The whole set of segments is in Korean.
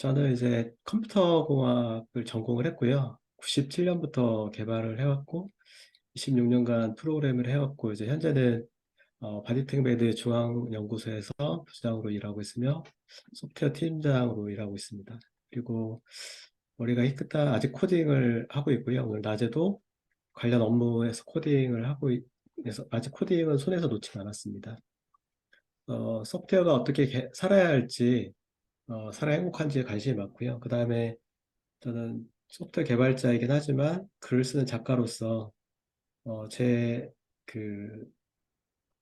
저는 이제 컴퓨터공학을 전공을 했고요. 97년부터 개발을 해왔고, 26년간 프로그램을 해왔고, 이제 현재는 바디텍메드 중앙연구소에서 부장으로 일하고 있으며, 소프트웨어 팀장으로 일하고 있습니다. 그리고 머리가 희끗한 아직 코딩을 하고 있고요. 오늘 낮에도 관련 업무에서 코딩을 하고 그래서 아직 코딩은 손에서 놓지 않았습니다. 소프트웨어가 어떻게 살아야 할지, 살아 행복한지에 관심이 많고요. 그 다음에 저는 소프트웨어 개발자이긴 하지만 글을 쓰는 작가로서 제 그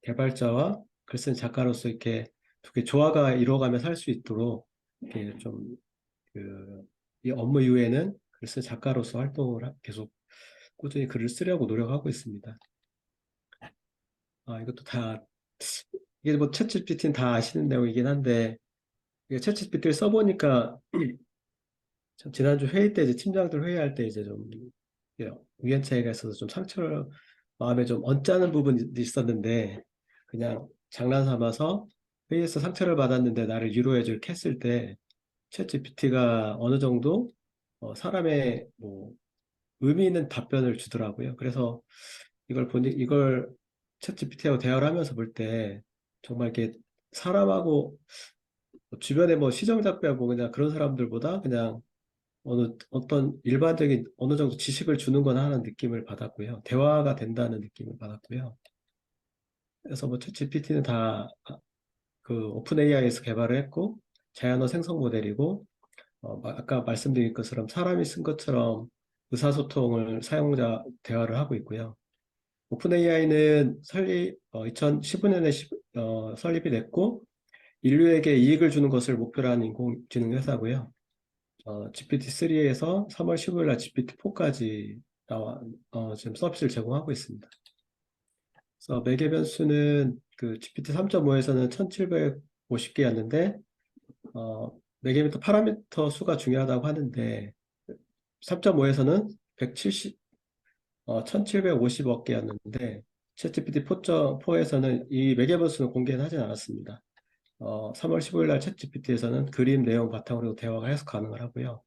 개발자와 글 쓰는 작가로서 이렇게 두 개 조화가 이루어가며 살 수 있도록 이렇게 좀 이 업무 이후에는 글 쓰는 작가로서 활동을 계속 꾸준히 글을 쓰려고 노력하고 있습니다. 이것도 다 이게 뭐 챗GPT는 다 아시는 내용이긴 한데 이게 챗GPT를 써보니까 참 지난주 회의 때 이제 팀장들 회의할 때 이제 좀 예, 의견 차이가 있어서 좀 상처를 마음에 좀 언짢은 부분이 있었는데 그냥 장난 삼아서 회의에서 상처를 받았는데 나를 위로해줄 했을 때 챗GPT가 어느 정도 사람의 뭐 의미 있는 답변을 주더라고요. 그래서 이걸 챗GPT하고 대화를 하면서 볼 때 정말 이렇게 사람하고 주변에 뭐 시정잡배하고 그냥 그런 사람들보다 그냥 어떤 일반적인 어느 정도 지식을 주는 거나 하는 느낌을 받았고요. 대화가 된다는 느낌을 받았고요. 그래서 뭐 챗GPT는 다 그 오픈 AI에서 개발을 했고 자연어 생성 모델이고 아까 말씀드린 것처럼 사람이 쓴 것처럼 의사소통을 사용자 대화를 하고 있고요. 오픈 AI는 2015년에 설립이 됐고 인류에게 이익을 주는 것을 목표로 하는 인공지능 회사고요. GPT-3에서 3월 15일 날 GPT-4까지 지금 서비스를 제공하고 있습니다. 그래서 매개 변수는 그 GPT 3.5에서는 1750개였는데, 매개미터 파라미터 수가 중요하다고 하는데, 3.5에서는 170, 1750억 개였는데, 챗GPT 4.4에서는 이 매개 변수는 공개는 하진 않았습니다. 3월 15일 날 챗GPT에서는 그림 내용 바탕으로 대화가 해석 가능을 하고요.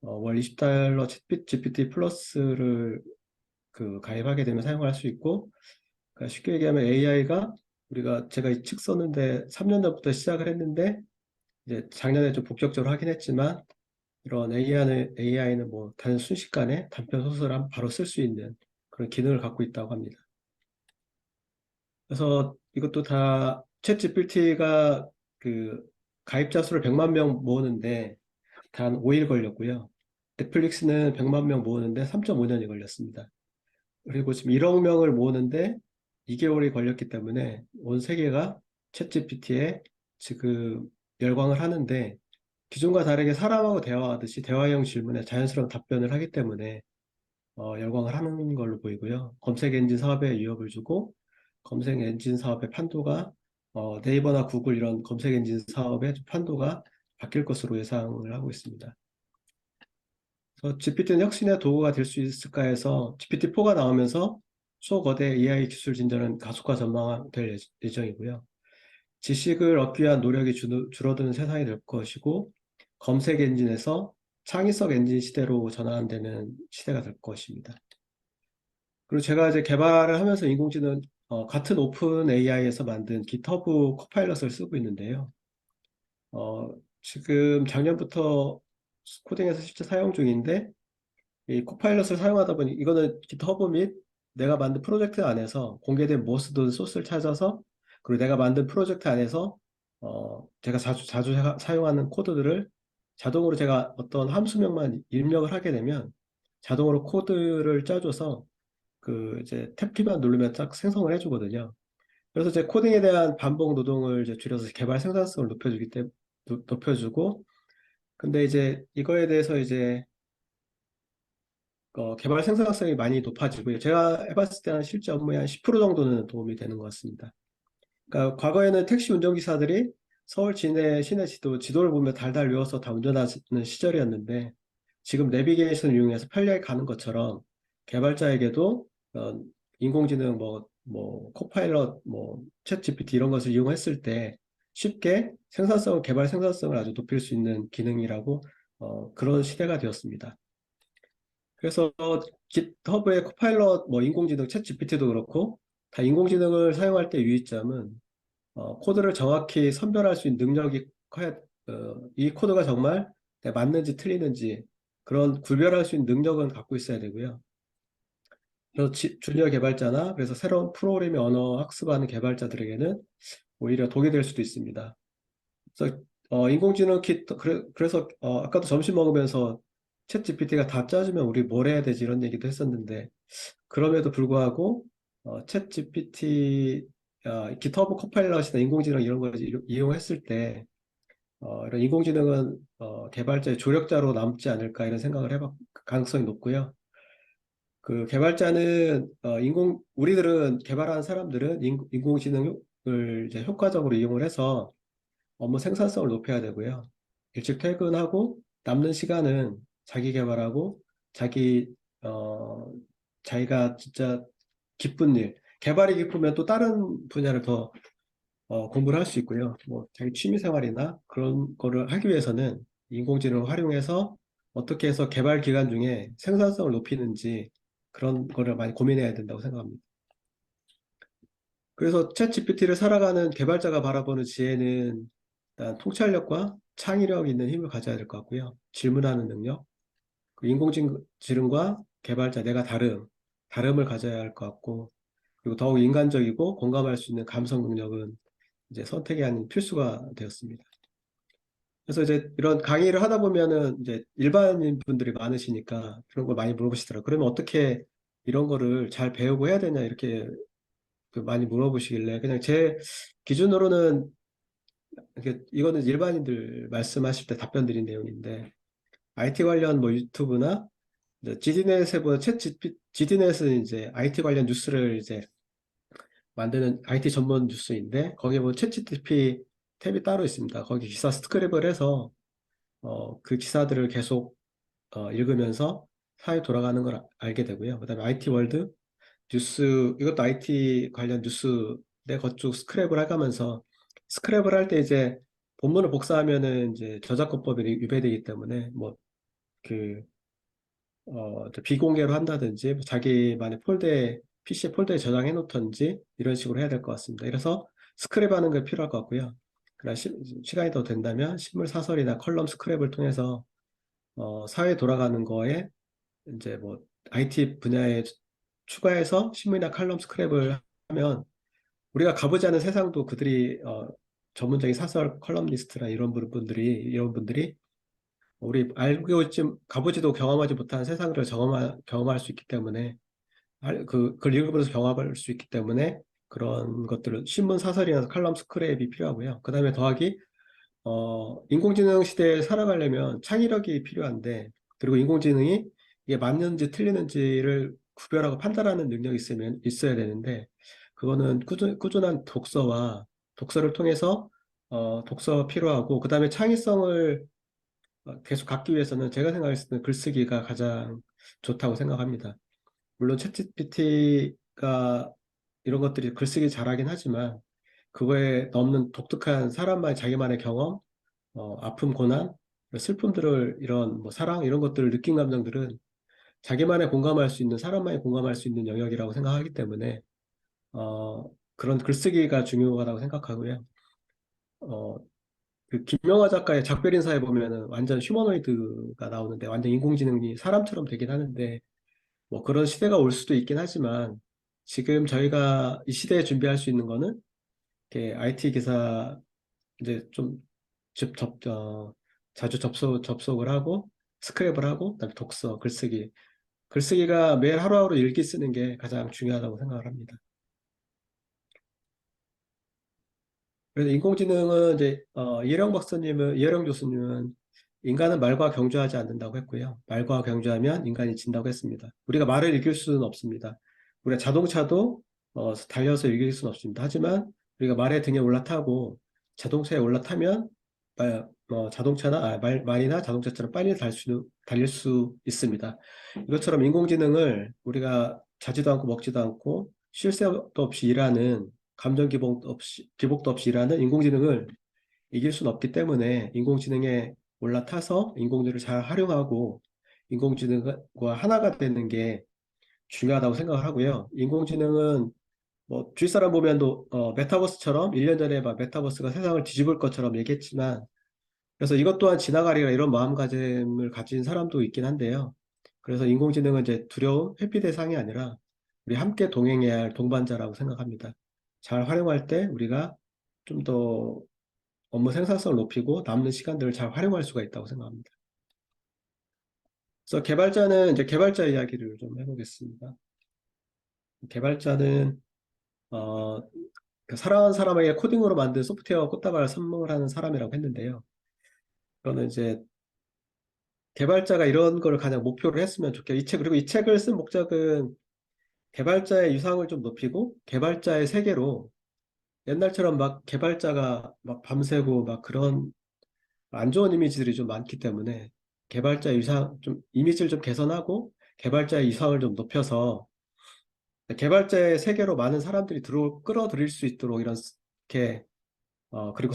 월 $20 GPT 플러스를 가입하게 되면 사용할 수 있고, 그러니까 쉽게 얘기하면 AI가 제가 이 책 썼는데 3년 전부터 시작을 했는데, 이제 작년에 좀 본격적으로 하긴 했지만, 이런 AI는 뭐 순식간에 단편 소설을 바로 쓸 수 있는 그런 기능을 갖고 있다고 합니다. 그래서 이것도 다 챗GPT가 그 가입자 수를 100만 명 모으는데 단 5일 걸렸고요. 넷플릭스는 100만 명 모으는데 3.5년이 걸렸습니다. 그리고 지금 1억 명을 모으는데 2개월이 걸렸기 때문에 온 세계가 챗GPT에 지금 열광을 하는데 기존과 다르게 사람하고 대화하듯이 대화형 질문에 자연스러운 답변을 하기 때문에 열광을 하는 걸로 보이고요. 검색 엔진 사업에 위협을 주고 검색 엔진 사업의 판도가 네이버나 구글 이런 검색 엔진 사업의 판도가 바뀔 것으로 예상을 하고 있습니다. 그래서 GPT는 혁신의 도구가 될 수 있을까 해서 GPT-4가 나오면서 초거대 AI 기술 진전은 가속화 전망될 예정이고요. 지식을 얻기 위한 노력이 줄어드는 세상이 될 것이고 검색 엔진에서 창의성 엔진 시대로 전환되는 시대가 될 것입니다. 그리고 제가 이제 개발을 하면서 인공지능 같은 오픈 AI에서 만든 GitHub 코파일럿을 쓰고 있는데요. 지금 작년부터 코딩에서 실제 사용 중인데 이 코파일럿을 사용하다 보니 이거는 GitHub 및 내가 만든 프로젝트 안에서 공개된 모든 소스를 찾아서 그리고 내가 만든 프로젝트 안에서 제가 자주 사용하는 코드들을 자동으로 제가 어떤 함수명만 입력을 하게 되면 자동으로 코드를 짜줘서 이제 탭 키만 누르면 딱 생성을 해주거든요. 그래서 제 코딩에 대한 반복 노동을 이제 줄여서 개발 생산성을 높여주고 근데 이제 이거에 대해서 이제 개발 생산성이 많이 높아지고요. 제가 해봤을 때는 실제 업무의 한 10% 정도는 도움이 되는 것 같습니다. 그러니까 과거에는 택시 운전기사들이 서울 시내 지도를 보며 달달 외워서 다 운전하는 시절이었는데 지금 내비게이션을 이용해서 편리하게 가는 것처럼 개발자에게도 인공지능 코파일럿 챗 GPT 이런 것을 이용했을 때 쉽게 개발 생산성을 아주 높일 수 있는 기능이라고 그런 시대가 되었습니다. 그래서 깃허브의 코파일럿, 뭐 인공지능 챗 GPT도 그렇고 다 인공지능을 사용할 때 유의점은 코드를 정확히 선별할 수 있는 능력이 이 코드가 정말 맞는지 틀리는지 그런 구별할 수 있는 능력은 갖고 있어야 되고요. 그래서 주니어 개발자나 그래서 새로운 프로그래밍 언어 학습하는 개발자들에게는 오히려 독이 될 수도 있습니다. 그래서 인공지능 그래서 아까도 점심 먹으면서 챗 GPT가 다 짜주면 우리 뭘 해야 되지 이런 얘기도 했었는데 그럼에도 불구하고 챗 GPT, 깃허브 코파일럿이나 인공지능 이런 걸 이용했을 때 이런 인공지능은 개발자의 조력자로 남지 않을까 이런 생각을 해볼 가능성이 높고요. 그 개발자는 우리들은 개발하는 사람들은 인공지능을 이제 효과적으로 이용을 해서 업무 생산성을 높여야 되고요. 일찍 퇴근하고 남는 시간은 자기 개발하고 자기 어 자기가 진짜 기쁜 일, 개발이 기쁘면 또 다른 분야를 더 공부를 할 수 있고요. 뭐 자기 취미 생활이나 그런 거를 하기 위해서는 인공지능을 활용해서 어떻게 해서 개발 기간 중에 생산성을 높이는지 그런 거를 많이 고민해야 된다고 생각합니다. 그래서 챗 GPT를 살아가는 개발자가 바라보는 지혜는 일단 통찰력과 창의력 있는 힘을 가져야 될 것 같고요. 질문하는 능력, 그 인공지능과 개발자 내가 다름을 가져야 할 것 같고, 그리고 더욱 인간적이고 공감할 수 있는 감성 능력은 이제 선택이 아닌 필수가 되었습니다. 그래서 이제 이런 강의를 하다 보면은 이제 일반인 분들이 많으시니까 그런 걸 많이 물어보시더라고요. 그러면 어떻게 이런 거를 잘 배우고 해야 되냐 이렇게 그 많이 물어보시길래 그냥 제 기준으로는 이거는 일반인들 말씀하실 때 답변 드린 내용인데 IT 관련 뭐 유튜브나 GD넷에 보면 GD넷은 이제 IT 관련 뉴스를 이제 만드는 IT 전문 뉴스인데 거기에 보면 챗 GTP 탭이 따로 있습니다. 거기 기사 스크랩을 해서 그 기사들을 계속 읽으면서 사회 돌아가는 걸 알게 되고요. 그다음에 IT 월드 뉴스 이것도 IT 관련 뉴스인데 그쪽 스크랩을 해가면서 스크랩을 할 때 이제 본문을 복사하면은 이제 저작권법이 위배되기 때문에 뭐그 비공개로 한다든지 뭐 자기만의 PC 폴더에 저장해 놓던지 이런 식으로 해야 될 것 같습니다. 그래서 스크랩 하는 게 필요할 것 같고요. 그러나 시간이 더 된다면 신문 사설이나 컬럼 스크랩을 통해서 사회 돌아가는 거에 이제 뭐 IT 분야에 추가해서 신문이나 칼럼 스크랩을 하면 우리가 가보지 않은 세상도 그들이 전문적인 사설 컬럼니스트나 이런 분들이 우리 알고 있지 가보지도 경험하지 못한 세상을 경험할 수 있기 때문에 그걸 읽으면서 경험할 수 있기 때문에 그런 것들을 신문 사설이나 칼럼 스크랩이 필요하고요. 그 다음에 더하기 인공지능 시대에 살아가려면 창의력이 필요한데 그리고 인공지능이 이게 맞는지 틀리는지를 구별하고 판단하는 능력이 있어야 되는데 그거는 꾸준한 독서를 통해서 독서가 필요하고 그 다음에 창의성을 계속 갖기 위해서는 제가 생각했을 때는 글쓰기가 가장 좋다고 생각합니다. 물론 챗GPT가 이런 것들이 글쓰기 잘하긴 하지만 그거에 넘는 독특한 사람만의 자기만의 경험, 아픔, 고난, 슬픔들을 이런 뭐 사랑 이런 것들을 느낀 감정들은 자기만의 공감할 수 있는 사람만이 공감할 수 있는 영역이라고 생각하기 때문에 그런 글쓰기가 중요하다고 생각하고요. 어, 그 김영하 작가의 작별인사에 보면은 완전 휴머노이드가 나오는데 완전 인공지능이 사람처럼 되긴 하는데 뭐 그런 시대가 올 수도 있긴 하지만 지금 저희가 이 시대에 준비할 수 있는 거는 이렇게 IT 기사 이제 좀 접, 접, 어, 자주 접속을 하고 스크랩을 하고 그다음에 독서, 글쓰기가 매일 하루하루 일기 쓰는 게 가장 중요하다고 생각을 합니다. 그래서 인공지능은 이제 이혜령 교수님은 인간은 말과 경주하지 않는다고 했고요. 말과 경주하면 인간이 진다고 했습니다. 우리가 말을 이길 수는 없습니다. 우리가 자동차도 달려서 이길 수는 없습니다. 하지만 우리가 말의 등에 올라타고 자동차에 올라타면 말이나 자동차처럼 빨리 달릴 수 있습니다. 이것처럼 인공지능을 우리가 자지도 않고 먹지도 않고 쉴 새도 없이 일하는 기복도 없이 일하는 인공지능을 이길 수는 없기 때문에 인공지능에 올라타서 인공지능을 잘 활용하고 인공지능과 하나가 되는 게 중요하다고 생각을 하고요. 인공지능은 뭐 주위 사람 보면 또 메타버스처럼 1년 전에 막 메타버스가 세상을 뒤집을 것처럼 얘기했지만 그래서 이것 또한 지나가리라 이런 마음가짐을 가진 사람도 있긴 한데요. 그래서 인공지능은 이제 두려움, 회피 대상이 아니라 우리 함께 동행해야 할 동반자라고 생각합니다. 잘 활용할 때 우리가 좀 더 업무 생산성을 높이고 남는 시간들을 잘 활용할 수가 있다고 생각합니다. 그래서 개발자는 이제 개발자 이야기를 좀 해보겠습니다. 개발자는 어, 그 사랑하는 사람에게 코딩으로 만든 소프트웨어 꽃다발을 선물하는 사람이라고 했는데요. 그거는 이제 개발자가 이런 걸 가장 목표로 했으면 좋겠고, 그리고 이 책을 쓴 목적은 개발자의 유상을 좀 높이고, 개발자의 세계로 옛날처럼 막 개발자가 막 밤새고 막 그런 안 좋은 이미지들이 좀 많기 때문에 개발자 유상, 좀 이미지를 좀 개선하고, 개발자의 유상을 좀 높여서 개발자의 세계로 많은 사람들이 끌어들일 수 있도록 이렇게 그리고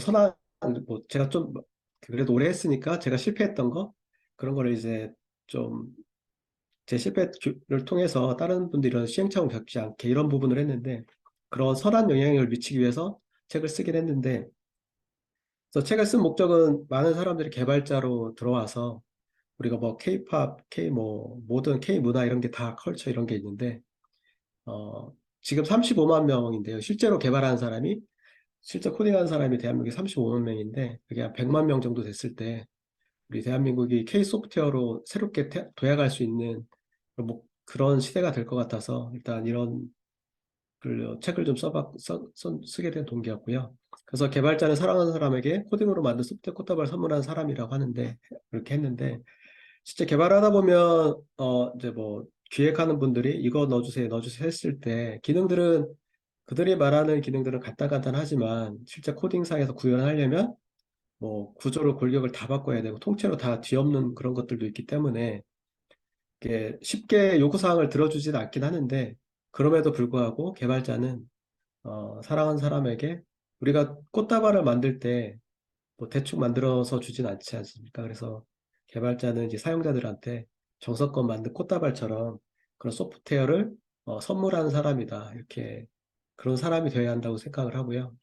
뭐, 제가 좀, 그래도 오래 했으니까 제가 실패했던 거, 그런 거를 이제 좀, 제 실패를 통해서 다른 분들이 이런 시행착오 겪지 않게 이런 부분을 했는데, 그런 선한 영향을 미치기 위해서 책을 쓰긴 했는데, 그래서 책을 쓴 목적은 많은 사람들이 개발자로 들어와서, 우리가 뭐, K-팝, 모든 K-문화 이런 게 다 컬처 이런 게 있는데, 어, 지금 35만 명인데요. 실제로 개발하는 사람이 실제 코딩하는 사람이 대한민국에 35만 명인데 그게 한 100만 명 정도 됐을 때 우리 대한민국이 K 소프트웨어로 새롭게 도약할 수 있는 뭐 그런 시대가 될 것 같아서 일단 이런 책을 좀 쓰게 된 동기였고요. 그래서 개발자는 사랑하는 사람에게 코딩으로 만든 소프트웨어 꽃다발을 선물한 사람이라고 하는데 그렇게 했는데 진짜 개발하다 보면 이제 뭐 기획하는 분들이 이거 넣어주세요 했을 때 기능들은 그들이 말하는 기능들은 간단간단하지만 실제 코딩상에서 구현하려면 뭐 구조로 골격을 다 바꿔야 되고 통째로 다 뒤엎는 그런 것들도 있기 때문에 이게 쉽게 요구사항을 들어주지는 않긴 하는데 그럼에도 불구하고 개발자는 사랑하는 사람에게 우리가 꽃다발을 만들 때 뭐 대충 만들어서 주진 않지 않습니까? 그래서 개발자는 이제 사용자들한테 정성껏 만든 꽃다발처럼 그런 소프트웨어를 선물하는 사람이다. 이렇게 그런 사람이 되어야 한다고 생각을 하고요.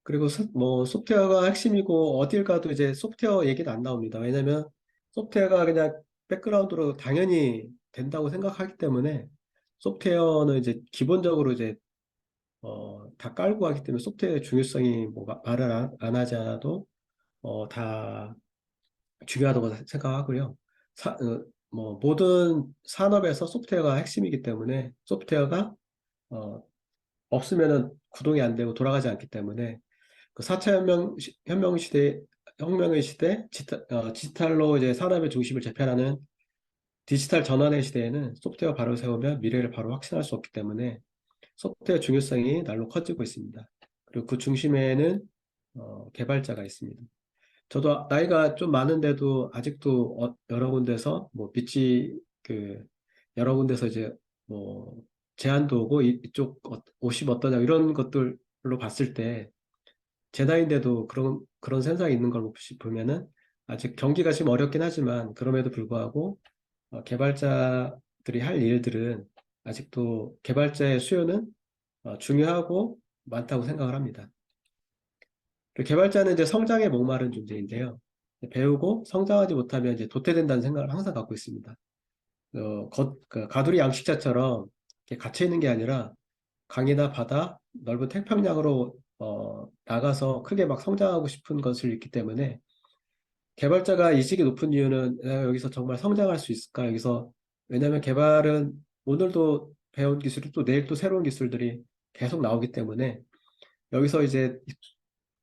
그리고 뭐 소프트웨어가 핵심이고 어딜 가도 이제 소프트웨어 얘기는 안 나옵니다. 왜냐면 소프트웨어가 그냥 백그라운드로 당연히 된다고 생각하기 때문에 소프트웨어는 이제 기본적으로 이제 다 깔고 하기 때문에 소프트웨어의 중요성이 뭐 말을 안 하지 않아도 다 중요하다고 생각하고요. 뭐 모든 산업에서 소프트웨어가 핵심이기 때문에 소프트웨어가 어, 없으면은 구동이 안 되고 돌아가지 않기 때문에 그 4차 혁명의 시대, 디지털로 이제 산업의 중심을 재편하는 디지털 전환의 시대에는 소프트웨어 바로 세우면 미래를 바로 확신할 수 없기 때문에 소프트웨어 중요성이 날로 커지고 있습니다. 그리고 그 중심에는 개발자가 있습니다. 저도 나이가 좀 많은데도 아직도 여러 군데서 뭐 그 여러 군데서 이제 뭐 제안도 오고 이쪽 옷이 어떠냐 이런 것들로 봤을 때 제 나이인데도 그런 현상이 있는 걸 보면은 아직 경기가 지금 어렵긴 하지만 그럼에도 불구하고 개발자들이 할 일들은 아직도 개발자의 수요는 중요하고 많다고 생각을 합니다. 그리고 개발자는 이제 성장에 목마른 존재인데요. 배우고 성장하지 못하면 이제 도태된다는 생각을 항상 갖고 있습니다. 그 가두리 양식자처럼 이렇게 갇혀 있는 게 아니라 강이나 바다, 넓은 태평양으로 나가서 크게 막 성장하고 싶은 것을 있기 때문에 개발자가 이직이 높은 이유는 내가 여기서 정말 성장할 수 있을까? 여기서 왜냐하면 개발은 오늘도 배운 기술이 또 내일 또 새로운 기술들이 계속 나오기 때문에 여기서 이제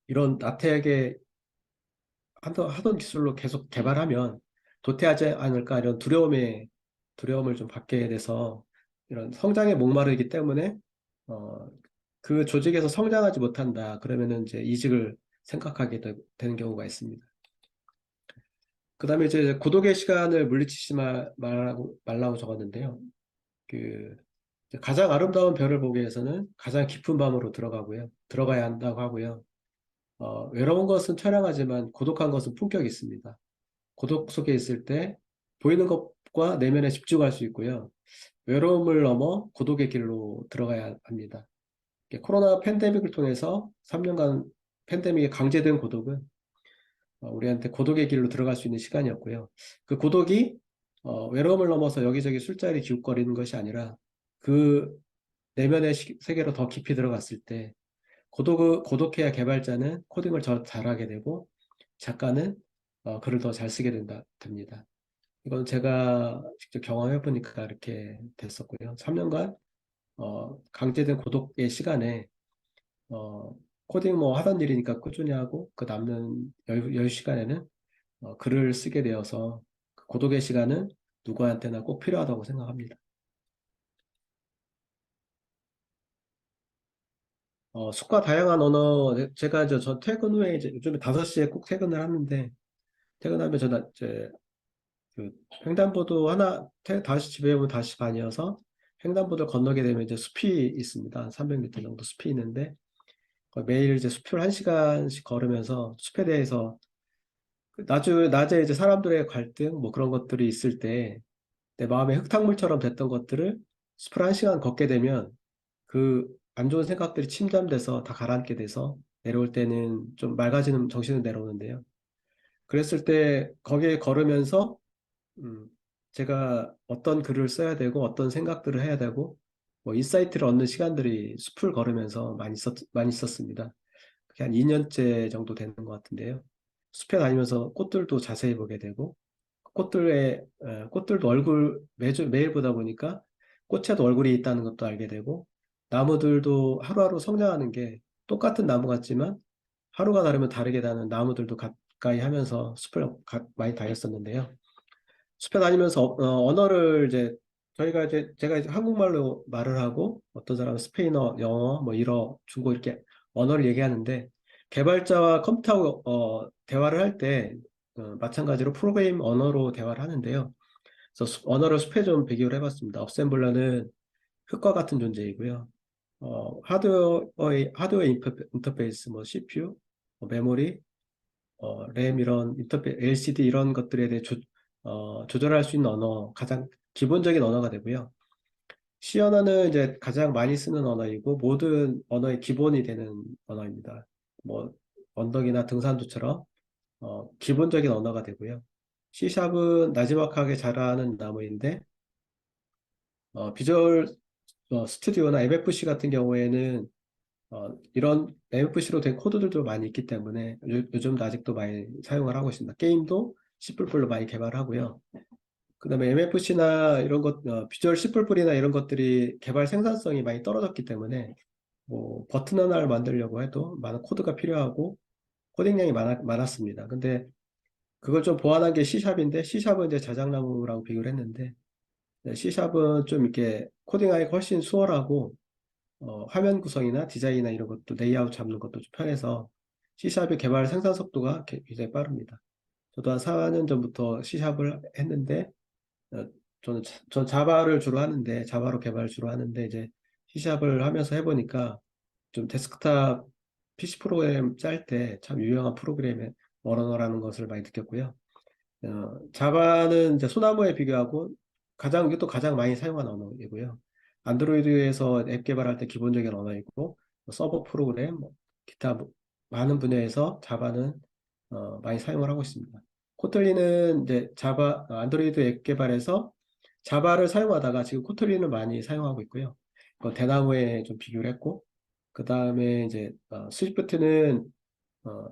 이런 나태하게 하던 기술로 계속 개발하면 도태하지 않을까 이런 두려움을 좀 받게 돼서 이런 성장에 목마르기 때문에 어, 그 조직에서 성장하지 못한다. 그러면은 이제 이직을 생각하게 되는 경우가 있습니다. 그 다음에 이제 고독의 시간을 물리치지 말라고 적었는데요. 그 가장 아름다운 별을 보기 위해서는 가장 깊은 밤으로 들어가야 한다고 하고요. 외로운 것은 처량하지만 고독한 것은 품격이 있습니다. 고독 속에 있을 때 보이는 것과 내면에 집중할 수 있고요. 외로움을 넘어 고독의 길로 들어가야 합니다. 코로나 팬데믹을 통해서 3년간 팬데믹에 강제된 고독은 우리한테 고독의 길로 들어갈 수 있는 시간이었고요. 그 고독이 외로움을 넘어서 여기저기 술자리 기웃거리는 것이 아니라 그 내면의 세계로 더 깊이 들어갔을 때 고독해야 개발자는 코딩을 더 잘하게 되고 작가는 글을 더 잘 쓰게 됩니다. 이건 제가 직접 경험해 보니까 이렇게 됐었고요. 3년간 강제된 고독의 시간에 어, 코딩 뭐 하던 일이니까 꾸준히 하고 그 남는 여유 시간에는 글을 쓰게 되어서 그 고독의 시간은 누구한테나 꼭 필요하다고 생각합니다. 수가 다양한 언어, 제가 저 퇴근 후에 이제 요즘에 5시에 꼭 퇴근을 하는데, 퇴근하면 저는 이제 그 횡단보도 하나, 5시 집에 오면 5시 반이어서 횡단보도를 건너게 되면 이제 숲이 있습니다. 300m 정도 숲이 있는데, 매일 이제 숲을 1시간씩 걸으면서 숲에 대해서 낮에 이제 사람들의 갈등, 뭐 그런 것들이 있을 때, 내 마음에 흙탕물처럼 됐던 것들을 숲을 1시간 걷게 되면 그 안 좋은 생각들이 침잠돼서 다 가라앉게 돼서 내려올 때는 좀 맑아지는 정신을 내려오는데요. 그랬을 때 거기에 걸으면서 음, 제가 어떤 글을 써야 되고 어떤 생각들을 해야 되고 뭐 인사이트를 얻는 시간들이 숲을 걸으면서 많이 있었습니다. 그게 한 2년째 정도 되는 것 같은데요. 숲에 다니면서 꽃들도 자세히 보게 되고 꽃들도 매일 보다 보니까 꽃에도 얼굴이 있다는 것도 알게 되고, 나무들도 하루하루 성장하는 게 똑같은 나무 같지만, 하루가 다르면 다르게 다는 나무들도 가까이 하면서 숲을 많이 다녔었는데요. 숲에 다니면서 언어를 이제, 제가 이제 한국말로 말을 하고, 어떤 사람은 스페인어, 영어, 뭐 일어, 중국 이렇게 언어를 얘기하는데, 개발자와 컴퓨터하고 대화를 할 때, 마찬가지로 프로그래밍 언어로 대화를 하는데요. 그래서 언어를 숲에 좀 비교를 해봤습니다. 어셈블러는 흙과 같은 존재이고요. 인터페이스, 뭐 CPU, 뭐 메모리, 램 이런 LCD 이런 것들에 대해 조절할 수 있는 언어, 가장 기본적인 언어가 되고요. C 언어는 이제 가장 많이 쓰는 언어이고 모든 언어의 기본이 되는 언어입니다. 뭐 언덕이나 등산도처럼 기본적인 언어가 되고요. C샵은 나지막하게 자라는 나무인데 비주얼 스튜디오나 MFC 같은 경우에는 이런 MFC로 된 코드들도 많이 있기 때문에 요즘도 아직도 많이 사용을 하고 있습니다. 게임도 C++로 많이 개발하고요. 그다음에 MFC나 이런 비주얼 C++이나 이런 것들이 개발 생산성이 많이 떨어졌기 때문에 뭐 버튼 하나를 만들려고 해도 많은 코드가 필요하고 코딩량이 많았습니다. 근데 그걸 좀 보완한 게 C샵인데 C샵은 이제 자작나무라고 비교를 했는데 C샵은 좀 이렇게 코딩하기가 훨씬 수월하고 화면 구성이나 디자인이나 이런 것도 레이아웃 잡는 것도 좀 편해서 C샵의 개발 생산 속도가 굉장히 빠릅니다. 저도 한 4년 전부터 C샵을 했는데 어, 전 자바를 주로 하는데 자바로 개발을 주로 하는데 이제 C샵을 하면서 해보니까 좀 데스크탑 PC 프로그램 짤 때 참 유용한 프로그램의 언어라는 것을 많이 느꼈고요. 자바는 이제 소나무에 비교하고 이것도 가장 많이 사용하는 언어이고요. 안드로이드에서 앱 개발할 때 기본적인 언어이고, 뭐 서버 프로그램, 뭐 기타 많은 분야에서 자바는 많이 사용을 하고 있습니다. 코틀린은 이제 안드로이드 앱 개발에서 자바를 사용하다가 지금 코틀린을 많이 사용하고 있고요. 대나무에 좀 비교를 했고, 그 다음에 이제 스위프트는 어,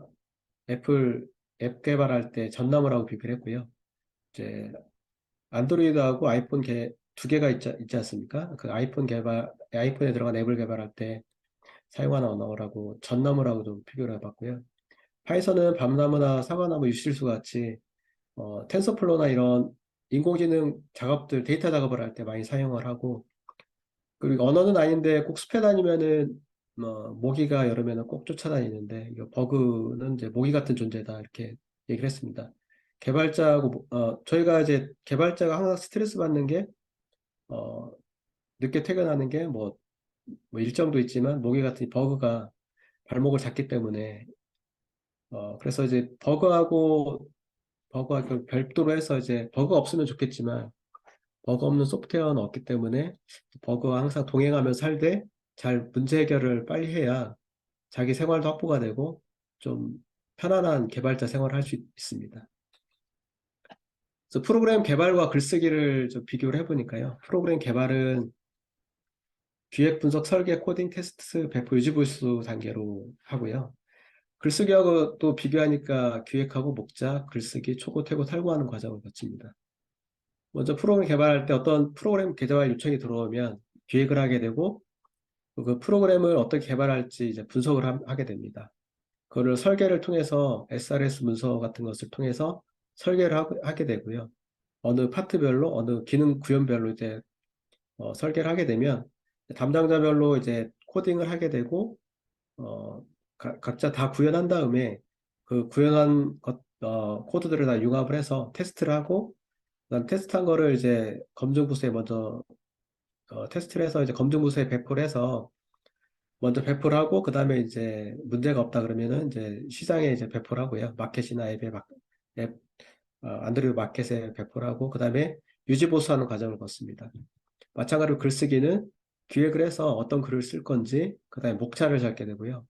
애플 앱 개발할 때 전나무라고 비교를 했고요. 이제 안드로이드하고 두 개가 있지 않습니까? 그 아이폰에 들어간 앱을 개발할 때 사용하는 언어라고 전나무라고 좀 비교를 해봤고요. 파이썬은 밤나무나 사과나무, 유실수 같이 텐서플로나 이런 인공지능 작업들, 데이터 작업을 할 때 많이 사용을 하고 그리고 언어는 아닌데 꼭 숲에 다니면은 모기가 여름에는 꼭 쫓아다니는데 이거 버그는 이제 모기 같은 존재다 이렇게 얘기를 했습니다. 저희가 이제 개발자가 항상 스트레스 받는 게 어, 늦게 퇴근하는 게 뭐 일정도 있지만 모기 같은 버그가 발목을 잡기 때문에 그래서 이제 버그하고 그 별도로 해서 이제 버그 없으면 좋겠지만 버그 없는 소프트웨어는 없기 때문에 버그와 항상 동행하면서 살되 잘 문제 해결을 빨리 해야 자기 생활도 확보가 되고 좀 편안한 개발자 생활을 할 수 있습니다. 그래서 프로그램 개발과 글쓰기를 좀 비교를 해보니까요. 프로그램 개발은 기획, 분석, 설계, 코딩, 테스트, 배포, 유지 보수 단계로 하고요. 글쓰기하고 또 비교하니까 기획하고 목자, 글쓰기, 초고, 퇴고, 탈고하는 과정을 거칩니다. 먼저 프로그램 개발할 때 어떤 프로그램 개발 요청이 들어오면 기획을 하게 되고 그 프로그램을 어떻게 개발할지 이제 분석을 하게 됩니다. 그거를 설계를 통해서 SRS 문서 같은 것을 통해서 설계를 하게 되고요. 어느 파트별로, 어느 기능 구현별로 이제 설계를 하게 되면 담당자별로 이제 코딩을 하게 되고 어, 각자 다 구현한 다음에 그 구현한 코드들을 다 융합을 해서 테스트를 하고 그다음 테스트한 거를 이제 검증부서에 먼저 테스트를 해서 이제 검증부서에 배포를 해서 먼저 배포를 하고 그다음에 이제 문제가 없다 그러면은 이제 시장에 이제 배포를 하고요. 마켓이나 앱 안드로이드 마켓에 배포를 하고 그다음에 유지 보수하는 과정을 거칩니다. 마찬가지로 글쓰기는 기획을 해서 어떤 글을 쓸 건지 그다음에 목차를 잡게 되고요.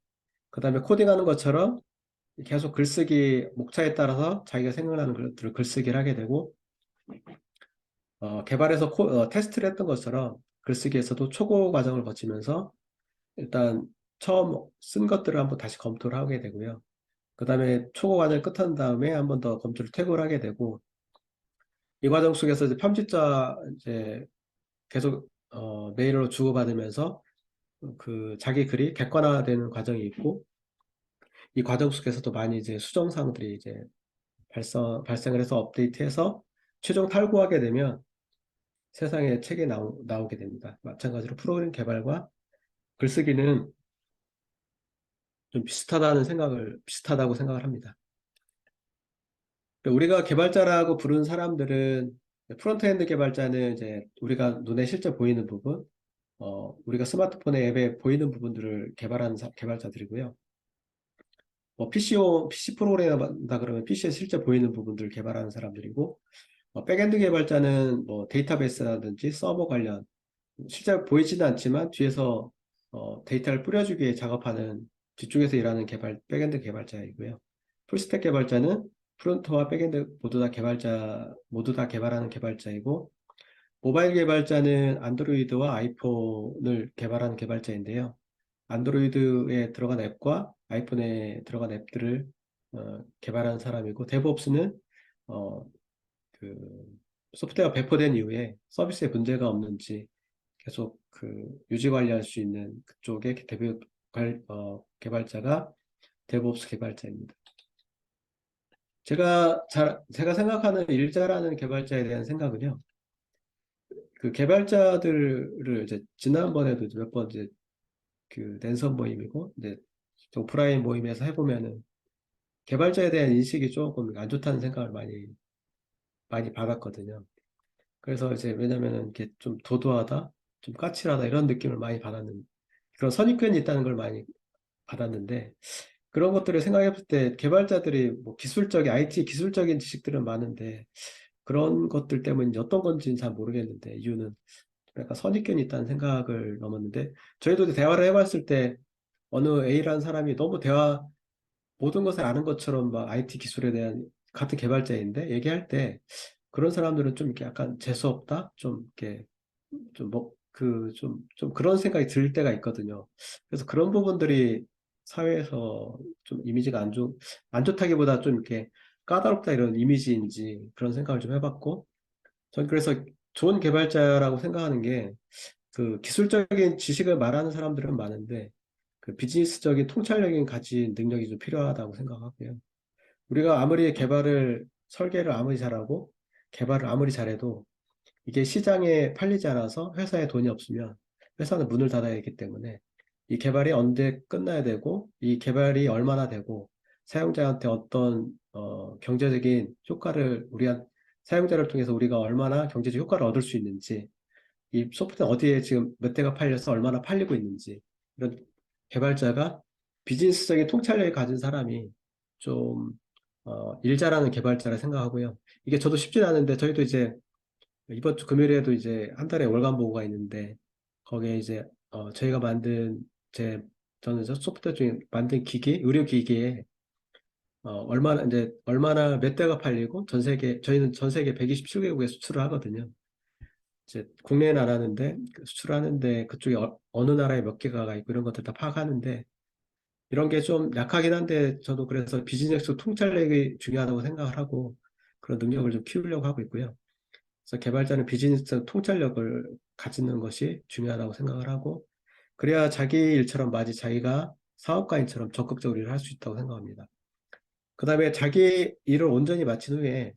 그다음에 코딩하는 것처럼 계속 글쓰기 목차에 따라서 자기가 생각나는 글들을 글쓰기를 하게 되고 개발해서 테스트를 했던 것처럼 글쓰기에서도 초고 과정을 거치면서 일단 처음 쓴 것들을 한번 다시 검토를 하게 되고요. 그 다음에 초고 과정을 끝한 다음에 한번 더 검토를 퇴고를 하게 되고 이 과정 속에서 이제 편집자 이제 계속 메일로 주고받으면서 그 자기 글이 객관화되는 과정이 있고 이 과정 속에서도 많이 이제 수정사항들이 이제 발생을 해서 업데이트해서 최종 탈구하게 되면 세상에 책이 나오게 됩니다. 마찬가지로 프로그램 개발과 글쓰기는 좀 비슷하다고 생각을 합니다. 우리가 개발자라고 부르는 사람들은 프론트엔드 개발자는 이제 우리가 눈에 실제 보이는 부분, 우리가 스마트폰의 앱에 보이는 부분들을 개발하는 개발자들이고요. 뭐 PC 프로그램이다 그러면 PC에 실제 보이는 부분들을 개발하는 사람들이고, 백엔드 개발자는 뭐 데이터베이스라든지 서버 관련 실제 보이지는 않지만 뒤에서 데이터를 뿌려주기 위해 작업하는 뒤쪽에서 일하는 백엔드 개발자이고요. 풀스택 개발자는 프론트와 백엔드 모두 다 개발하는 개발자이고, 모바일 개발자는 안드로이드와 아이폰을 개발하는 개발자인데요. 안드로이드에 들어간 앱과 아이폰에 들어간 앱들을 개발하는 사람이고, 데브옵스는 어, 그 소프트웨어 배포된 이후에 서비스에 문제가 없는지 계속 그 유지 관리할 수 있는 그쪽의 개발자가 데브옵스 개발자입니다. 제가 생각하는 일 잘하는 개발자에 대한 생각은요. 그 개발자들을 이제 지난번에도 몇 번 이제 그 랜선 모임이고 이제 오프라인 모임에서 해보면은 개발자에 대한 인식이 조금 안 좋다는 생각을 많이 받았거든요. 그래서 이제 왜냐면은 이게 좀 도도하다, 좀 까칠하다 이런 느낌을 많이 받았는 그런 선입견이 있다는 걸 많이 받았는데 그런 것들을 생각해 볼 때 개발자들이 뭐 IT 기술적인 지식들은 많은데 그런 것들 때문에 어떤 건지는 잘 모르겠는데 이유는 약간 선입견이 있다는 생각을 넘었는데 저희도 대화를 해봤을 때 어느 A라는 사람이 너무 모든 것을 아는 것처럼 막 IT 기술에 대한 같은 개발자인데 얘기할 때 그런 사람들은 좀 이렇게 약간 재수없다? 좀 이렇게 좀 뭐, 좀 그런 생각이 들 때가 있거든요. 그래서 그런 부분들이 사회에서 좀 이미지가 안 좋다기보다 좀 이렇게 까다롭다 이런 이미지인지 그런 생각을 좀 해봤고, 전 그래서 좋은 개발자라고 생각하는 게 그 기술적인 지식을 말하는 사람들은 많은데 그 비즈니스적인 통찰력인 가진 능력이 좀 필요하다고 생각하고요. 우리가 설계를 아무리 잘하고 개발을 아무리 잘해도 이게 시장에 팔리지 않아서 회사에 돈이 없으면 회사는 문을 닫아야 하기 때문에 이 개발이 언제 끝나야 되고 이 개발이 얼마나 되고 사용자한테 어떤 경제적인 효과를 사용자를 통해서 우리가 얼마나 경제적 효과를 얻을 수 있는지 이 소프트웨어 어디에 지금 몇 대가 팔려서 얼마나 팔리고 있는지 이런 개발자가 비즈니스적인 통찰력을 가진 사람이 좀, 일 잘하는 개발자라 생각하고요. 이게 저도 쉽진 않은데, 저희도 이제 이번 주 금요일에도 이제 한 달에 월간 보고가 있는데, 거기에 이제, 저희가 만든 제, 저는 저 소프트웨어 중에 만든 기기, 의료기기에, 얼마나 몇 대가 팔리고, 저희는 전 세계 127개국에 수출을 하거든요. 이제 국내는 안 하는데, 수출하는데 그쪽에 어느 나라에 몇 개가 있고 이런 것들 다 파악하는데, 이런 게 좀 약하긴 한데, 저도 그래서 비즈니스 통찰력이 중요하다고 생각을 하고, 그런 능력을 좀 키우려고 하고 있고요. 그래서 개발자는 비즈니스 통찰력을 가지는 것이 중요하다고 생각을 하고, 그래야 자기 일처럼 마치 자기가 사업가인처럼 적극적으로 일을 할 수 있다고 생각합니다. 그 다음에 자기 일을 온전히 마친 후에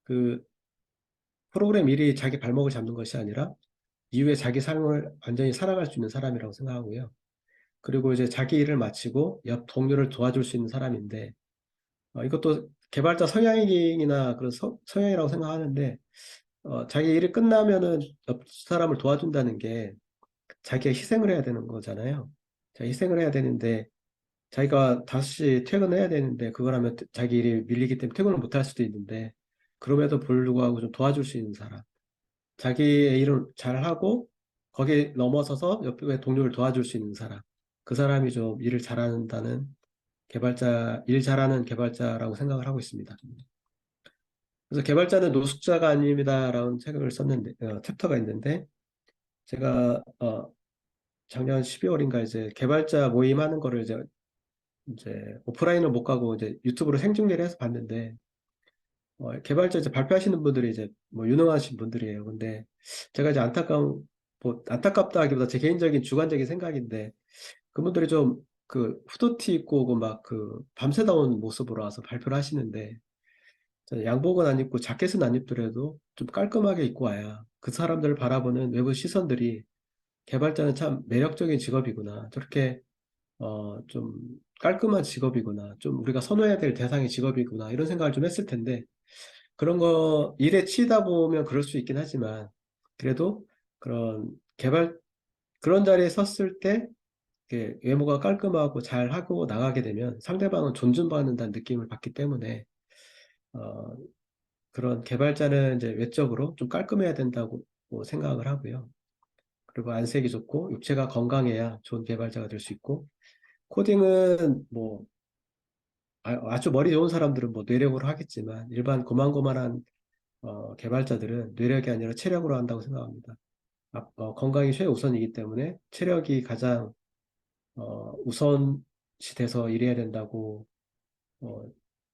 그 프로그램 일이 자기 발목을 잡는 것이 아니라 이후에 자기 삶을 완전히 살아갈 수 있는 사람이라고 생각하고요. 그리고 이제 자기 일을 마치고 옆 동료를 도와줄 수 있는 사람인데, 이것도 개발자 성향이나 그런 성향이라고 생각하는데, 자기 일이 끝나면은 옆 사람을 도와준다는 게 자기가 희생을 해야 되는 거잖아요. 자, 희생을 해야 되는데, 자기가 다시 퇴근해야 되는데, 그걸 하면 자기 일이 밀리기 때문에 퇴근을 못 할 수도 있는데, 그럼에도 불구하고 좀 도와줄 수 있는 사람. 자기의 일을 잘하고, 거기에 넘어서서 옆에 동료를 도와줄 수 있는 사람. 그 사람이 좀 일을 잘한다는 일 잘하는 개발자라고 생각을 하고 있습니다. 그래서 개발자는 노숙자가 아닙니다라는 책을 썼는데, 챕터가 있는데, 제가, 작년 12월인가 이제 개발자 모임하는 거를 이제 오프라인을 못 가고 이제 유튜브로 생중계를 해서 봤는데, 개발자 이제 발표하시는 분들이 이제 뭐 유능하신 분들이에요. 근데 제가 이제 안타깝다 하기보다 제 개인적인 주관적인 생각인데, 그분들이 좀 그 후드티 입고 오고 막 그 밤새다 온 모습으로 와서 발표를 하시는데, 저는 양복은 안 입고 자켓은 안 입더라도 좀 깔끔하게 입고 와야 그 사람들을 바라보는 외부 시선들이 개발자는 참 매력적인 직업이구나. 저렇게 좀 깔끔한 직업이구나. 좀 우리가 선호해야 될 대상의 직업이구나. 이런 생각을 좀 했을 텐데, 그런 거 일에 치이다 보면 그럴 수 있긴 하지만, 그래도 그런 그런 자리에 섰을 때 이렇게 외모가 깔끔하고 잘 하고 나가게 되면 상대방은 존중받는다는 느낌을 받기 때문에, 어, 그런 개발자는 이제 외적으로 좀 깔끔해야 된다고 생각을 하고요. 그리고 안색이 좋고 육체가 건강해야 좋은 개발자가 될 수 있고, 코딩은 뭐 아주 머리 좋은 사람들은 뭐 뇌력으로 하겠지만, 일반 고만고만한 개발자들은 뇌력이 아니라 체력으로 한다고 생각합니다. 건강이 최우선이기 때문에 체력이 가장 우선시 돼서 일해야 된다고 어,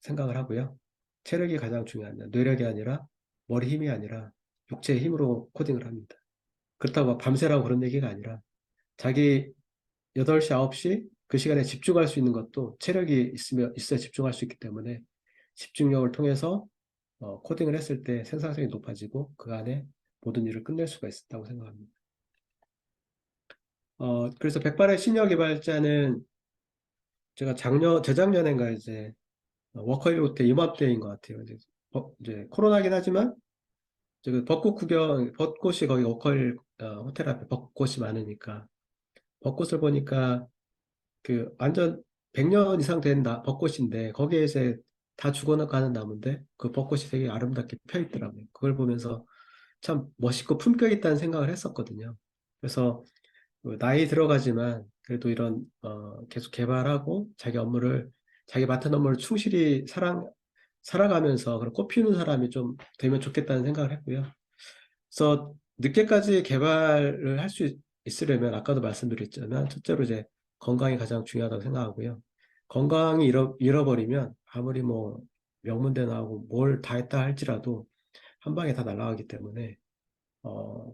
생각을 하고요. 체력이 가장 중요합니다. 뇌력이 아니라 머리 힘이 아니라 육체의 힘으로 코딩을 합니다. 그렇다고 막 밤새라고 그런 얘기가 아니라, 자기 8시, 9시 그 시간에 집중할 수 있는 것도 체력이 있어야 집중할 수 있기 때문에, 집중력을 통해서 코딩을 했을 때 생산성이 높아지고 그 안에 모든 일을 끝낼 수가 있다고 생각합니다. 그래서 백발의 시니어 개발자는 제가 재작년인가 이제 워커힐 호텔 이맘때인 것 같아요. 이제 코로나긴 하지만 그 벚꽃이 거기 워커힐 호텔 앞에 벚꽃이 많으니까 벚꽃을 보니까 그 완전 100년 이상 된 벚꽃인데 거기에 이제 다 죽어가는 나무인데 그 벚꽃이 되게 아름답게 펴 있더라고요. 그걸 보면서 참 멋있고 품격 있다는 생각을 했었거든요. 그래서 나이 들어가지만 그래도 이런 계속 개발하고 자기 맡은 업무를 충실히 살아가면서 그런 꽃피우는 사람이 좀 되면 좋겠다는 생각을 했고요. 그래서 늦게까지 개발을 할 수 있으려면 아까도 말씀드렸지만 첫째로 이제 건강이 가장 중요하다고 생각하고요. 건강이 잃어버리면 아무리 뭐 명문대 나오고 뭘 다 했다 할지라도 한 방에 다 날아가기 때문에, 어,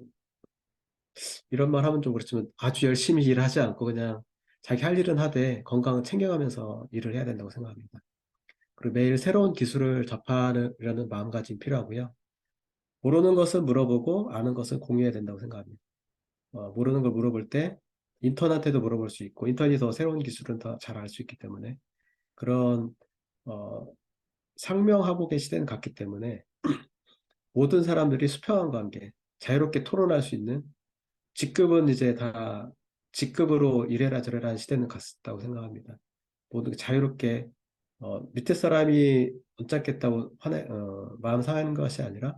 이런 말 하면 좀 그렇지만 아주 열심히 일하지 않고 그냥 자기 할 일은 하되 건강을 챙겨가면서 일을 해야 된다고 생각합니다. 그리고 매일 새로운 기술을 접하려는 마음가짐이 필요하고요. 모르는 것은 물어보고 아는 것은 공유해야 된다고 생각합니다. 모르는 걸 물어볼 때 인턴한테도 물어볼 수 있고, 인턴이 더 새로운 기술은 더 잘 알 수 있기 때문에, 그런 어, 상명하복의 시대는 갔기 때문에 모든 사람들이 수평한 관계, 자유롭게 토론할 수 있는, 직급은 이제 다 직급으로 이래라 저래라 하는 시대는 갔다고 생각합니다. 모두 자유롭게 밑에 사람이 언짢겠다고 마음 상하는 것이 아니라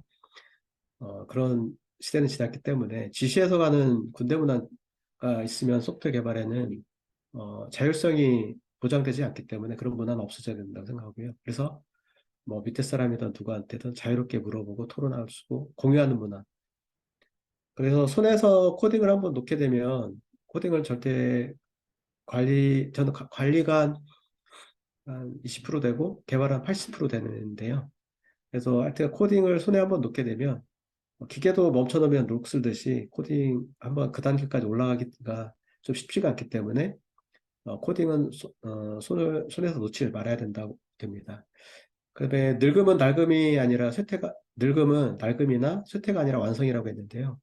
그런 시대는 지났기 때문에 지시해서 가는 군대 문화가 있으면 소프트웨어 개발에는 자율성이 보장되지 않기 때문에 그런 문화는 없어져야 된다고 생각하고요. 그래서 뭐 밑에 사람이든 누구한테든 자유롭게 물어보고 토론할 수 있고 공유하는 문화. 그래서 손에서 코딩을 한번 놓게 되면 코딩을 절대 저는 관리가 한 20% 되고 개발은 80% 되는데요. 그래서 하여튼 코딩을 손에 한번 놓게 되면 기계도 멈춰놓으면 록 쓸듯이 코딩 한번 그 단계까지 올라가기가 좀 쉽지가 않기 때문에 코딩은 손에서 놓지 말아야 된다고 됩니다. 그다음에 늙음은 낡음이 아니라 쇠퇴가 늙음은 낡음이나 쇠퇴가 아니라 완성이라고 했는데요.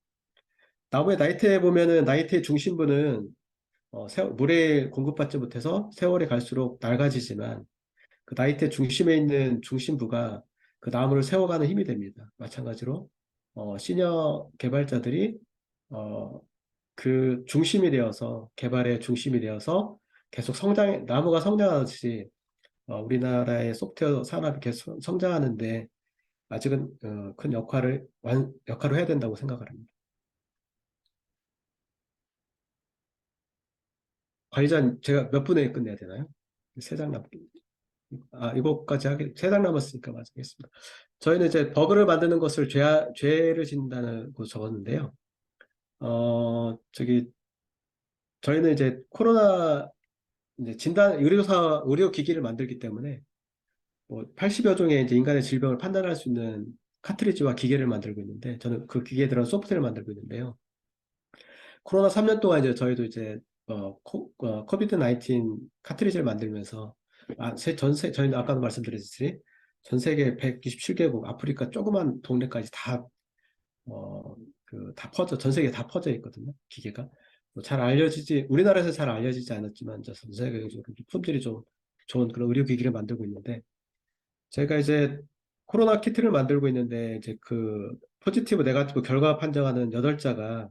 나무의 나이테에 보면은 나이테의 중심부는 물에 공급받지 못해서 세월이 갈수록 낡아지지만 그 나이테 중심에 있는 중심부가 그 나무를 세워가는 힘이 됩니다. 마찬가지로 시니어 개발자들이 어, 그 중심이 되어서 개발의 중심이 되어서 계속 나무가 성장하듯이 우리나라의 소프트웨어 산업이 계속 성장하는데 아직은 큰 역할을 해야 된다고 생각을 합니다. 관리자 제가 몇 분에 끝내야 되나요? 세 장 이거까지 세 장 남았으니까 맞겠습니다. 저희는 이제 버그를 만드는 것을 죄를 짓는다고 적었는데요. 저희는 이제 코로나 이제 의료 기기를 만들기 때문에 뭐 80여 종의 이제 인간의 질병을 판단할 수 있는 카트리지와 기계를 만들고 있는데 저는 그 기계에 들어간 소프트웨어를 만들고 있는데요. 코로나 3년 동안 이제 저희도 이제 코비드 19 카트리지를 만들면서 저희는 아까도 말씀드렸듯이 전 세계 127개국 아프리카 조그만 동네까지 전 세계에 다 퍼져 있거든요. 기계가. 우리나라에서 잘 알려지지 않았지만, 전 세계적으로 품질이 좀 좋은 그런 의료기기를 만들고 있는데, 제가 이제 코로나 키트를 만들고 있는데, 이제 그 포지티브, 네거티브 결과 판정하는 8자가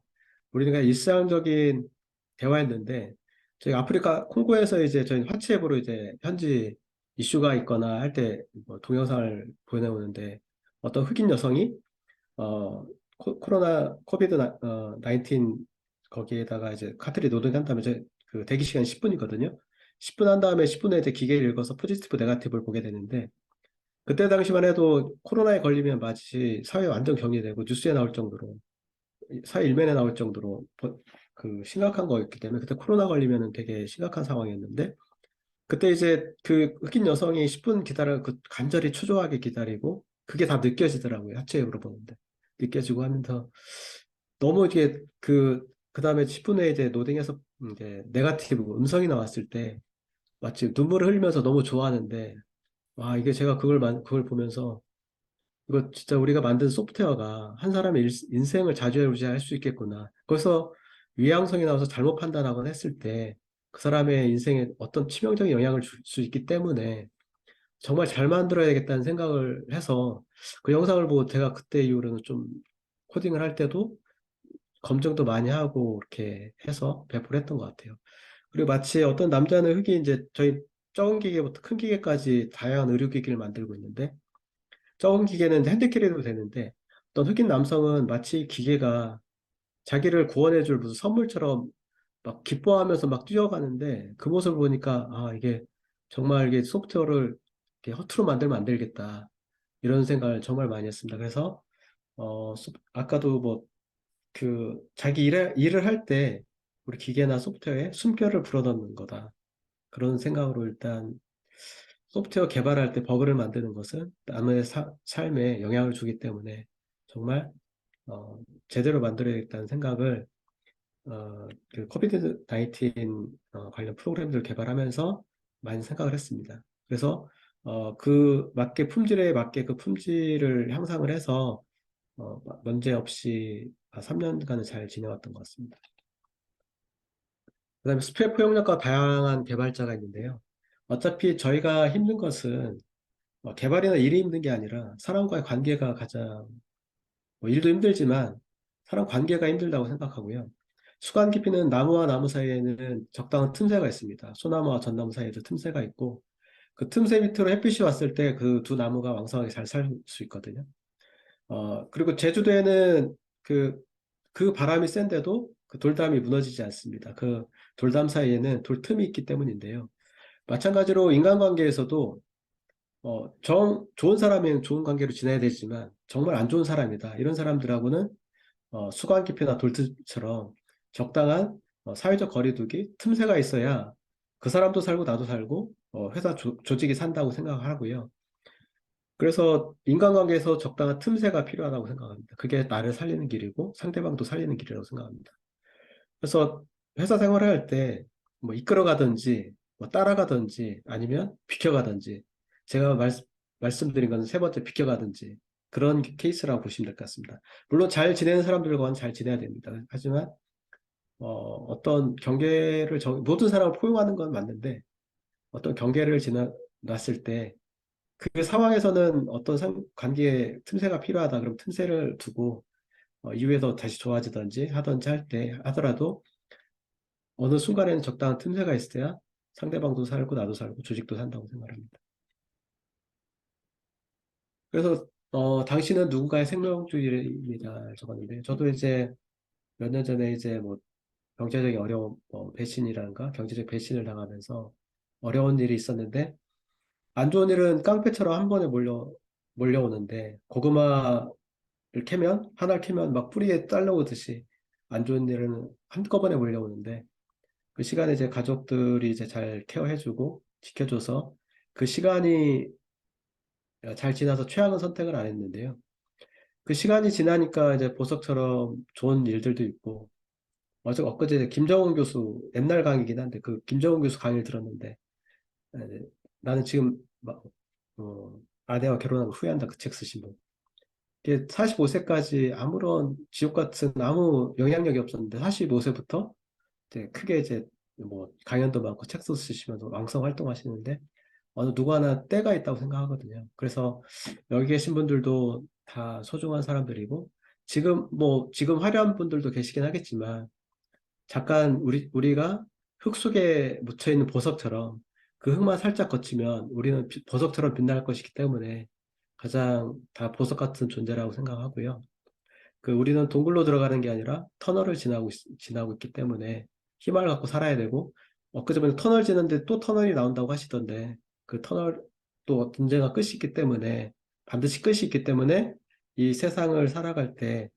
우리가 일상적인 대화였는데, 저희 아프리카 콩고에서 이제 저희 화치앱으로 이제 현지 이슈가 있거나 할 때 뭐 동영상을 보내오는데, 어떤 흑인 여성이 코로나 코비드 19 거기에다가 이제 카트리 노동한 다음에 이제 그 대기 시간 10분이거든요. 10분 한 다음에 10분에 이제 기계를 읽어서 포지티브 네거티브를 보게 되는데 그때 당시만 해도 코로나에 걸리면 마치 사회 완전 격리되고 뉴스에 나올 정도로 사회 일면에 나올 정도로 그 심각한 거였기 때문에 그때 코로나 걸리면은 되게 심각한 상황이었는데 그때 이제 그 흑인 여성이 10분 간절히 초조하게 기다리고 그게 다 느껴지더라고요. 하체 앱으로 보는데 느껴지고 하면서 너무 이게 그 다음에 10분 후에 이제 노딩해서 이제 네거티브 음성이 나왔을 때 마치 눈물을 흘리면서 너무 좋아하는데 와 이게 제가 그걸 보면서 이거 진짜 우리가 만든 소프트웨어가 한 사람의 인생을 좌지우지할 수 있겠구나. 거기서 위양성이 나와서 잘못 판단하거나 했을 때 그 사람의 인생에 어떤 치명적인 영향을 줄 수 있기 때문에 정말 잘 만들어야겠다는 생각을 해서 그 영상을 보고 제가 그때 이후로는 좀 코딩을 할 때도 검증도 많이 하고 이렇게 해서 배포를 했던 것 같아요. 그리고 마치 어떤 남자는 흑이 이제 저희 적은 기계부터 큰 기계까지 다양한 의료기기를 만들고 있는데 적은 기계는 핸드캐리도 되는데 어떤 흑인 남성은 마치 기계가 자기를 구원해줄 무슨 선물처럼 막 기뻐하면서 막 뛰어가는데 그 모습을 보니까 아 이게 정말 이게 소프트웨어를 이렇게 허투루 만들면 안 되겠다 이런 생각을 정말 많이 했습니다. 그래서 아까도 뭐 자기 일을 할 때 우리 기계나 소프트웨어에 숨결을 불어넣는 거다 그런 생각으로 일단 소프트웨어 개발할 때 버그를 만드는 것은 남의 삶에 영향을 주기 때문에 정말 제대로 만들어야겠다는 생각을 그 코비드 19 관련 프로그램들을 개발하면서 많이 생각을 했습니다. 그래서 품질에 맞게 그 품질을 향상을 해서 문제 없이 3년간은 잘 지내왔던 것 같습니다. 그다음에 스펙 포용력과 다양한 개발자가 있는데요. 어차피 저희가 힘든 것은 개발이나 일이 힘든 게 아니라 사람과의 관계가 가장 일도 힘들지만 사람 관계가 힘들다고 생각하고요. 수관 깊이는 나무와 나무 사이에는 적당한 틈새가 있습니다. 소나무와 전나무 사이에도 틈새가 있고 그 틈새 밑으로 햇빛이 왔을 때 그 두 나무가 왕성하게 잘 살 수 있거든요. 그리고 제주도에는 그 바람이 센데도 그 돌담이 무너지지 않습니다. 그 돌담 사이에는 돌틈이 있기 때문인데요. 마찬가지로 인간관계에서도 좋은 사람이면 좋은 관계로 지내야 되지만 정말 안 좋은 사람이다. 이런 사람들하고는 수관 깊이나 돌틈처럼 적당한 사회적 거리두기, 틈새가 있어야 그 사람도 살고 나도 살고 회사 조직이 산다고 생각하고요. 그래서 인간관계에서 적당한 틈새가 필요하다고 생각합니다. 그게 나를 살리는 길이고 상대방도 살리는 길이라고 생각합니다. 그래서 회사 생활을 할 때 뭐 이끌어가든지 뭐 따라가든지 아니면 비켜가든지 제가 말씀드린 건 세 번째 비켜가든지 그런 케이스라고 보시면 될 것 같습니다. 물론 잘 지내는 사람들과는 잘 지내야 됩니다. 하지만 어떤 경계를 모든 사람을 포용하는 건 맞는데 어떤 경계를 지났을 때 그 상황에서는 어떤 관계에 틈새가 필요하다. 그럼 틈새를 두고 이후에도 다시 좋아지든지 하든지 할 때 하더라도 어느 순간에는 적당한 틈새가 있어야 상대방도 살고 나도 살고 조직도 산다고 생각합니다. 그래서 당신은 누군가의 생명줄입니다. 적었는데 저도 이제 몇 년 전에 이제 뭐 경제적인 어려움, 배신이란가 경제적 배신을 당하면서 어려운 일이 있었는데 안 좋은 일은 깡패처럼 한 번에 몰려오는데 고구마를 하나를 캐면 막 뿌리에 딸려오듯이 안 좋은 일은 한꺼번에 몰려오는데 그 시간에 이제 가족들이 이제 잘 케어해주고 지켜줘서 그 시간이 잘 지나서 최악은 선택을 안 했는데요. 그 시간이 지나니까 이제 보석처럼 좋은 일들도 있고, 어제 엊그제 이제 김정은 교수, 옛날 강의긴 한데 그 김정은 교수 강의를 들었는데, 에, 나는 지금 막, 아내와 결혼한 거 후회한다 그 책 쓰신 분. 이게 45세까지 아무런 지옥 같은 아무 영향력이 없었는데 45세부터 이제 크게 이제 뭐 강연도 많고 책도 쓰시면서 왕성 활동하시는데 어느 누구 하나 때가 있다고 생각하거든요. 그래서 여기 계신 분들도 다 소중한 사람들이고 지금 화려한 분들도 계시긴 하겠지만 잠깐 우리가 흙 속에 묻혀 있는 보석처럼 그 흙만 살짝 거치면 우리는 보석처럼 빛날 것이기 때문에 가장 다 보석 같은 존재라고 생각하고요. 우리는 동굴로 들어가는 게 아니라 터널을 지나고 있기 때문에 희망을 갖고 살아야 되고, 엊그제 보면 터널 지는데 또 터널이 나온다고 하시던데, 그 터널 또 언젠가 끝이 있기 때문에, 반드시 끝이 있기 때문에 이 세상을 살아갈 때,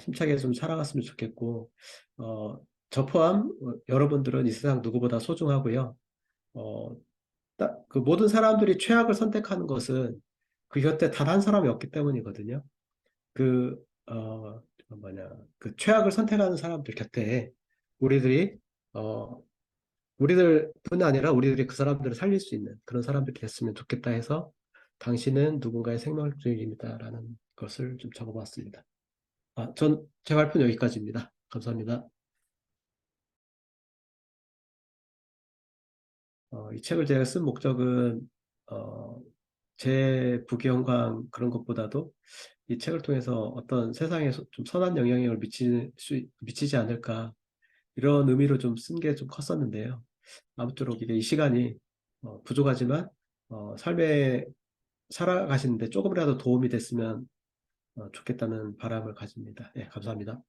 힘차게 좀 살아갔으면 좋겠고, 어, 저 포함 여러분들은 이 세상 누구보다 소중하고요. 어, 그 모든 사람들이 최악을 선택하는 것은 그 곁에 단 한 사람이 없기 때문이거든요. 그, 최악을 선택하는 사람들 곁에 우리들이, 어, 우리들뿐 아니라 우리들이 그 사람들을 살릴 수 있는 그런 사람들이 됐으면 좋겠다 해서 당신은 누군가의 생명줄입니다라는 것을 좀 적어봤습니다. 제 발표는 여기까지입니다. 감사합니다. 이 책을 제가 쓴 목적은, 어, 제 부귀영광 그런 것보다도 이 책을 통해서 어떤 세상에 좀 선한 영향력을 미치지 않을까 이런 의미로 좀 쓴 게 좀 컸었는데요. 아무쪼록 이게 이 시간이 부족하지만 삶에 살아가시는데 조금이라도 도움이 됐으면 좋겠다는 바람을 가집니다. 예, 감사합니다.